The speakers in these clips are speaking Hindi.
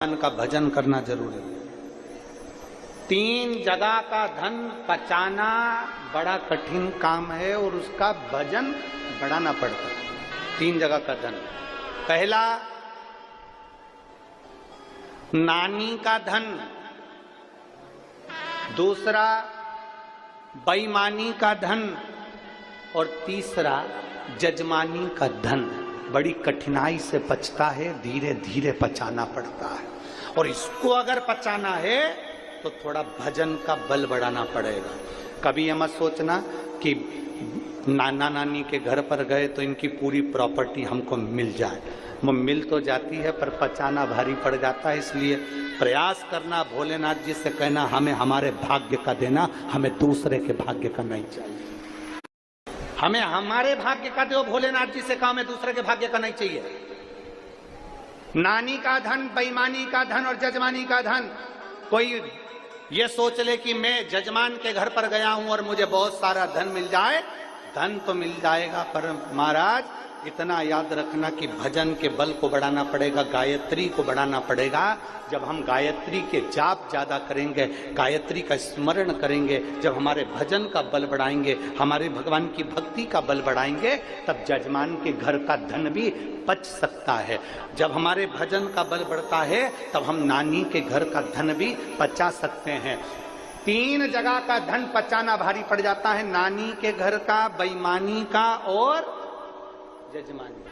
का भजन करना जरूरी है। 3 जगह का धन पचाना बड़ा कठिन काम है और उसका भजन बढ़ाना पड़ता है। 3 जगह का धन, पहला नानी का धन, दूसरा बेईमानी का धन और तीसरा जजमानी का धन। बड़ी कठिनाई से पचता है, धीरे धीरे पचाना पड़ता है। और इसको अगर पचाना है तो थोड़ा भजन का बल बढ़ाना पड़ेगा। कभी ये मत सोचना कि नाना नानी के घर पर गए तो इनकी पूरी प्रॉपर्टी हमको मिल जाए। वो मिल तो जाती है पर पचाना भारी पड़ जाता है। इसलिए प्रयास करना, भोलेनाथ जी से कहना हमें हमारे भाग्य का देना, हमें दूसरे के भाग्य का नहीं चाहिए। हमें हमारे भाग्य का दो, भोलेनाथ जी से कहा हमें दूसरे के भाग्य का नहीं चाहिए। नानी का धन, बेईमानी का धन और जजमानी का धन। कोई ये सोच ले कि मैं जजमान के घर पर गया हूं और मुझे बहुत सारा धन मिल जाए। धन तो मिल जाएगा पर महाराज इतना याद रखना कि भजन के बल को बढ़ाना पड़ेगा, गायत्री को बढ़ाना पड़ेगा। जब हम गायत्री के जाप ज्यादा करेंगे, गायत्री का स्मरण करेंगे, जब हमारे भजन का बल बढ़ाएंगे, हमारे भगवान की भक्ति का बल बढ़ाएंगे, तब जजमान के घर का धन भी पच सकता है। जब हमारे भजन का बल बढ़ता है तब हम नानी के घर का धन भी पचा सकते हैं। 3 जगह का धन पचाना भारी पड़ जाता है, नानी के घर का, बेईमानी का और जजमानी।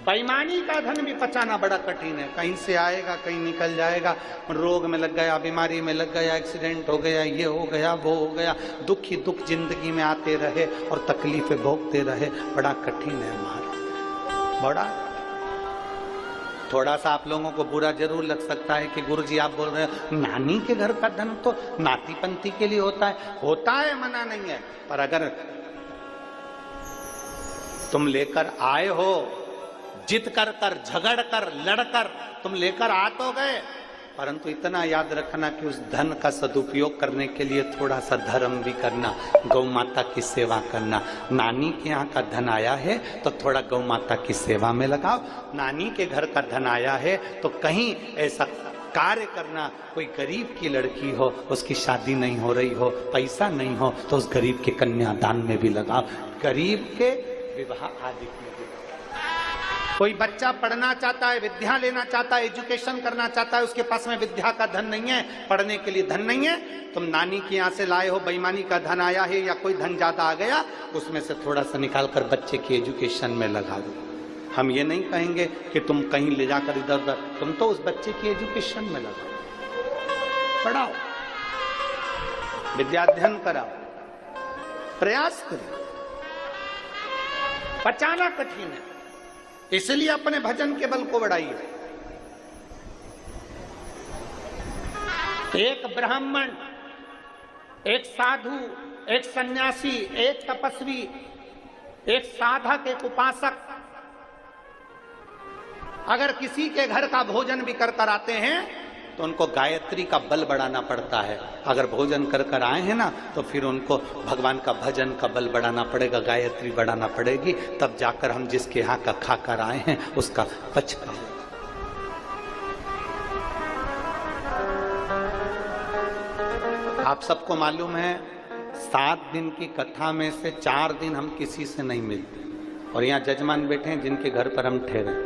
बेईमानी का धन भी पचाना बड़ा कठिन है। कहीं से आएगा, कहीं निकल जाएगा, रोग में लग गया, बीमारी में लग गया, एक्सीडेंट हो गया, ये हो गया, वो हो गया, दुख ही दुख जिंदगी में आते रहे और तकलीफें भोगते रहे। बड़ा कठिन है हमारा, बड़ा। थोड़ा सा आप लोगों को बुरा जरूर लग सकता है कि गुरुजी आप बोल रहे हैं नानी के घर का धन तो नाती पंथी के लिए होता है, मना नहीं है। पर अगर तुम लेकर आए हो, जिद कर कर, झगड़ कर, लड़कर तुम लेकर आ तो गए, परंतु इतना याद रखना कि उस धन का सदुपयोग करने के लिए थोड़ा सा धर्म भी करना, गौ माता की सेवा करना। नानी के यहाँ का धन आया है तो थोड़ा गौ माता की सेवा में लगाओ। नानी के घर का धन आया है तो कहीं ऐसा कार्य करना, कोई गरीब की लड़की हो, उसकी शादी नहीं हो रही हो, पैसा नहीं हो, तो उस गरीब के कन्यादान में भी लगाओ, गरीब के विवाह आदि में भी। कोई बच्चा पढ़ना चाहता है, विद्या लेना चाहता है, एजुकेशन करना चाहता है, उसके पास में विद्या का धन नहीं है, पढ़ने के लिए धन नहीं है, तुम नानी के यहाँ से लाए हो, बेईमानी का धन आया है या कोई धन ज्यादा आ गया, उसमें से थोड़ा सा निकाल कर बच्चे की एजुकेशन में लगा दो। हम ये नहीं कहेंगे कि तुम कहीं ले जाकर इधर उधर, तुम तो उस बच्चे की एजुकेशन में लगाओ, पढ़ाओ, विद्याध्ययन कराओ, प्रयास करो। पचाना कठिन है, इसलिए अपने भजन के बल को बढ़ाइए। एक ब्राह्मण, एक साधु, एक सन्यासी, एक तपस्वी, एक साधक, एक उपासक अगर किसी के घर का भोजन भी कर कर आते हैं तो उनको गायत्री का बल बढ़ाना पड़ता है। अगर भोजन कर कर आए हैं ना तो फिर उनको भगवान का भजन का बल बढ़ाना पड़ेगा, गायत्री बढ़ाना पड़ेगी, तब जाकर हम जिसके यहाँ का खाकर आए हैं उसका पच पाए। आप सबको मालूम है 7 दिन की कथा में से 4 दिन हम किसी से नहीं मिलते। और यहाँ जजमान बैठे हैं जिनके घर पर हम ठहरे,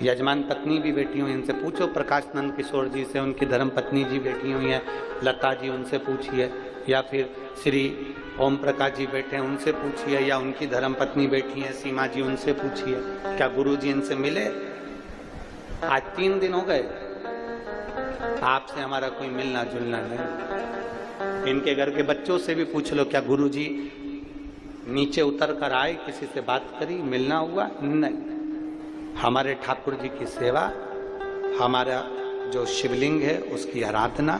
यजमान पत्नी भी बैठी हुई, इनसे पूछो, प्रकाश नंद किशोर जी से, उनकी धर्म पत्नी जी बैठी हुई हैं, लता जी उनसे पूछिए, या फिर श्री ओम प्रकाश जी बैठे हैं उनसे पूछिए, या उनकी धर्म पत्नी बैठी हैं सीमा जी, उनसे पूछिए क्या गुरु जी इनसे मिले। आज 3 दिन हो गए आपसे हमारा कोई मिलना जुलना नहीं। इनके घर के बच्चों से भी पूछ लो क्या गुरु जी नीचे उतर कर आए, किसी से बात करी, मिलना हुआ? नहीं। हमारे ठाकुर जी की सेवा, हमारा जो शिवलिंग है उसकी आराधना,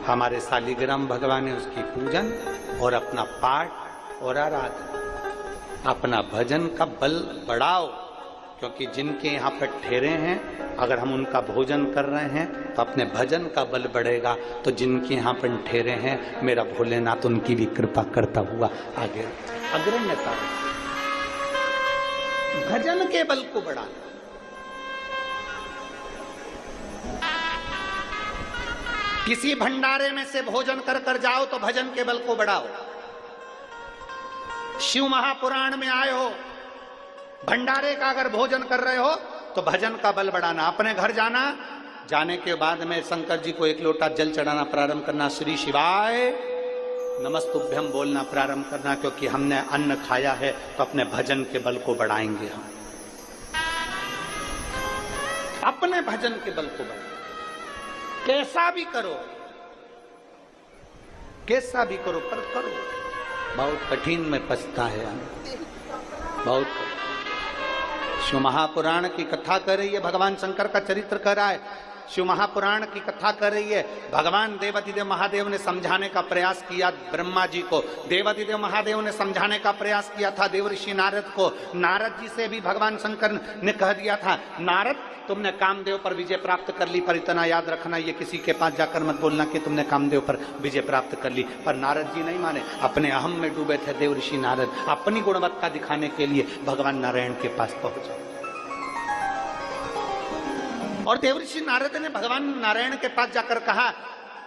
हमारे शालिग्राम भगवान है उसकी पूजन, और अपना पाठ और आराधना, अपना भजन का बल बढ़ाओ। क्योंकि जिनके यहाँ पर ठहरे हैं अगर हम उनका भोजन कर रहे हैं तो अपने भजन का बल बढ़ेगा। तो जिनके यहाँ पर ठहरे हैं मेरा भोलेनाथ उनकी भी कृपा करता हुआ आगे अग्रण्यता, भजन के बल को बढ़ाना। किसी भंडारे में से भोजन कर कर जाओ तो भजन के बल को बढ़ाओ। शिव महापुराण में आए हो, भंडारे का अगर भोजन कर रहे हो तो भजन का बल बढ़ाना। अपने घर जाना, जाने के बाद में शंकर जी को एक लोटा जल चढ़ाना प्रारंभ करना, श्री शिवाय नमस्तुभ्यम बोलना प्रारंभ करना, क्योंकि हमने अन्न खाया है तो अपने भजन के बल को बढ़ाएंगे हम। अपने भजन के बल को बढ़ाएंगे। कैसा भी करो, कैसा भी करो, पर करो। बहुत कठिन में पछता है बहुत। शिव महापुराण की कथा कर रही है, भगवान शंकर का चरित्र कर रहा है। शिव महापुराण की कथा कर रही है। भगवान देवाधिदेव महादेव ने समझाने का प्रयास किया ब्रह्मा जी को, देवाधिदेव महादेव ने समझाने का प्रयास किया था देवर्षि नारद को। नारद जी से भी भगवान शंकर ने कह दिया था, नारद तुमने कामदेव पर विजय प्राप्त कर ली, पर इतना याद रखना ये किसी के पास जाकर मत बोलना कि तुमने कामदेव पर विजय प्राप्त कर ली। पर नारद जी नहीं माने, अपने अहम में डूबे थे देवर्षि नारद। अपनी गुणवत्ता दिखाने के लिए भगवान नारायण के पास पहुंचे, और देवर्षि नारद ने भगवान नारायण के पास जाकर कहा,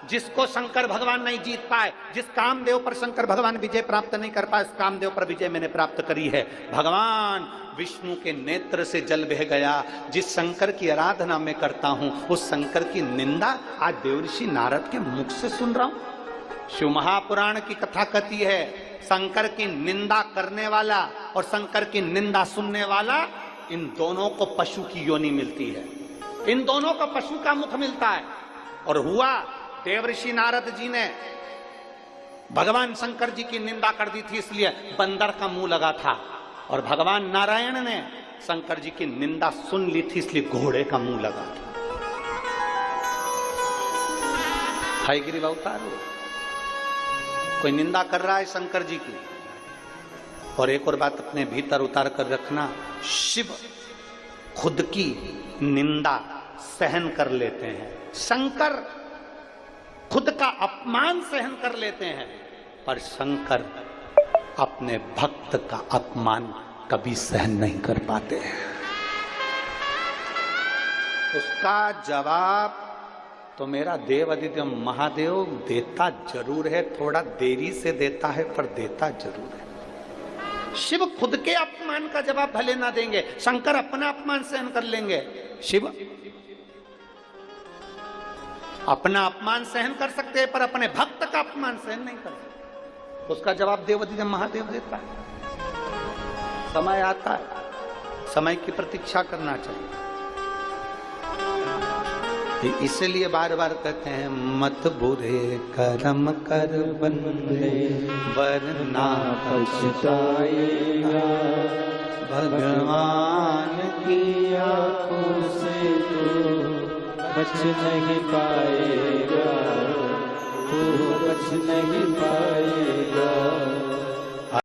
जिसको शंकर भगवान नहीं जीत पाए, जिस कामदेव पर शंकर भगवान विजय प्राप्त नहीं कर पाए, उस कामदेव पर विजय मैंने प्राप्त करी है। भगवान विष्णु के नेत्र से जल बह गया। जिस शंकर की आराधना मैं करता हूं, उस शंकर की निंदा आज देवर्षि नारद के मुख से सुन रहा हूं। शिव महापुराण की कथा कहती है, शंकर की निंदा करने वाला और शंकर की निंदा सुनने वाला, इन दोनों को पशु की योनि मिलती है, इन दोनों को पशु का मुख मिलता है। और हुआ, देवर्षि नारद जी ने भगवान शंकर जी की निंदा कर दी थी, इसलिए बंदर का मुंह लगा था, और भगवान नारायण ने शंकर जी की निंदा सुन ली थी, इसलिए घोड़े का मुंह लगा था। हयग्रीव अवतार हो, कोई निंदा कर रहा है शंकर जी की। और एक और बात अपने भीतर उतार कर रखना, शिव खुद की निंदा सहन कर लेते हैं, शंकर खुद का अपमान सहन कर लेते हैं, पर शंकर अपने भक्त का अपमान कभी सहन नहीं कर पाते हैं। उसका जवाब तो मेरा देवाधिदेव महादेव देता जरूर है, थोड़ा देरी से देता है, पर देता जरूर है। शिव खुद के अपमान का जवाब भले ना देंगे, शंकर अपना अपमान सहन कर लेंगे। शिव अपना अपमान सहन कर सकते हैं, पर अपने भक्त का अपमान सहन नहीं कर सकते। उसका जवाब देवाधिदेव महादेव देता है। समय आता है, समय की प्रतीक्षा करना चाहिए। इसलिए बार बार कहते हैं, मत बुरे कर्म कर बंदे वरना पछताएगा, भगवान की आंखों से तू बच नहीं पाएगा, तू बच नहीं पाएगा।